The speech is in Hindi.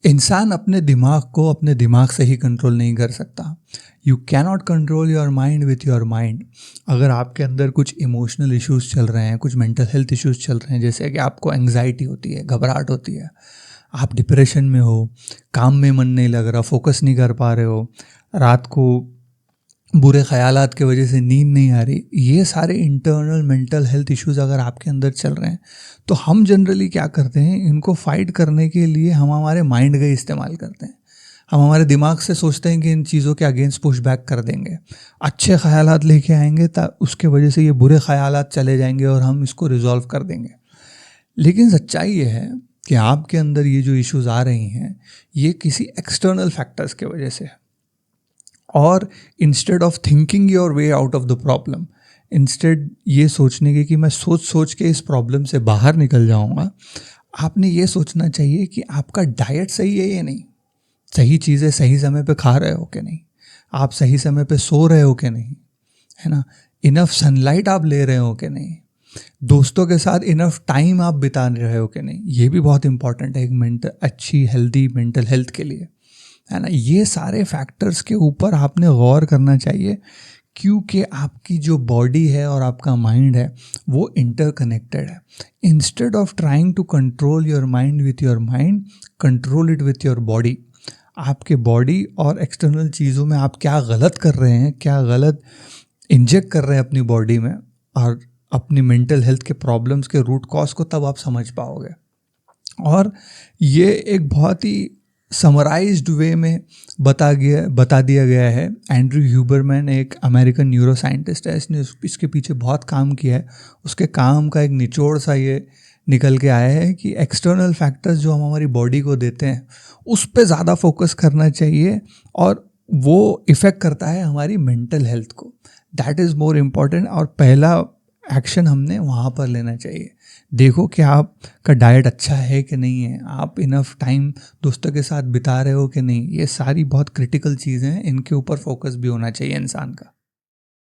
इंसान अपने दिमाग को अपने दिमाग से ही कंट्रोल नहीं कर सकता। You cannot control your mind with your mind. अगर आपके अंदर कुछ इमोशनल इश्यूज चल रहे हैं, कुछ मेंटल हेल्थ इश्यूज चल रहे हैं, जैसे कि आपको एंग्जाइटी होती है, घबराहट होती है, आप डिप्रेशन में हो, काम में मन नहीं लग रहा, फोकस नहीं कर पा रहे हो, रात को बुरे ख्यालात की वजह से नींद नहीं आ रही, ये सारे इंटरनल मेंटल हेल्थ इश्यूज अगर आपके अंदर चल रहे हैं तो हम जनरली क्या करते हैं, इनको फाइट करने के लिए हम हमारे माइंड का इस्तेमाल करते हैं। हम हमारे दिमाग से सोचते हैं कि इन चीज़ों के अगेंस्ट पुश बैक कर देंगे, अच्छे ख्यालात लेके आएंगे, उसके वजह से ये बुरे ख्यालात चले जाएंगे और हम इसको रिजॉल्व कर देंगे। लेकिन सच्चाई ये है कि आपके अंदर ये जो इश्यूज आ रही हैं ये किसी एक्सटर्नल फैक्टर्स के वजह से है। और instead of thinking your way out of the problem, instead ये सोचने के कि मैं सोच सोच के इस प्रॉब्लम से बाहर निकल जाऊंगा, आपने ये सोचना चाहिए कि आपका डाइट सही है या नहीं, सही चीज़ें सही समय पे खा रहे हो कि नहीं, आप सही समय पे सो रहे हो कि नहीं, है ना, इनफ सनलाइट आप ले रहे हो कि नहीं, दोस्तों के साथ इनफ टाइम आप बिता रहे हो कि नहीं। ये भी बहुत इंपॉर्टेंट है एक अच्छी हेल्दी मेंटल हेल्थ के लिए, है ना। ये सारे फैक्टर्स के ऊपर आपने गौर करना चाहिए, क्योंकि आपकी जो बॉडी है और आपका माइंड है वो इंटरकनेक्टेड है। Instead of trying to control your mind with your mind, control it with your body. आपके बॉडी और एक्सटर्नल चीज़ों में आप क्या गलत कर रहे हैं, क्या गलत इंजेक्ट कर रहे हैं अपनी बॉडी में, और अपनी मेंटल हेल्थ के प्रॉब्लम्स के रूट कॉज को तब आप समझ पाओगे। और ये एक बहुत ही समराइज्ड वे में बता दिया गया है। एंड्रू ह्यूबरमैन एक अमेरिकन न्यूरो साइंटिस्ट है, इसने इसके पीछे बहुत काम किया है। उसके काम का एक निचोड़ सा ये निकल के आया है कि एक्सटर्नल फैक्टर्स जो हम हमारी बॉडी को देते हैं उस पे ज़्यादा फोकस करना चाहिए, और वो इफ़ेक्ट करता है हमारी मेंटल हेल्थ को। दैट इज़ मोर इम्पॉर्टेंट, और पहला एक्शन हमने वहाँ पर लेना चाहिए। देखो कि आपका डाइट अच्छा है कि नहीं है, आप इनफ टाइम दोस्तों के साथ बिता रहे हो कि नहीं। ये सारी बहुत क्रिटिकल चीज़ें हैं, इनके ऊपर फोकस भी होना चाहिए इंसान का।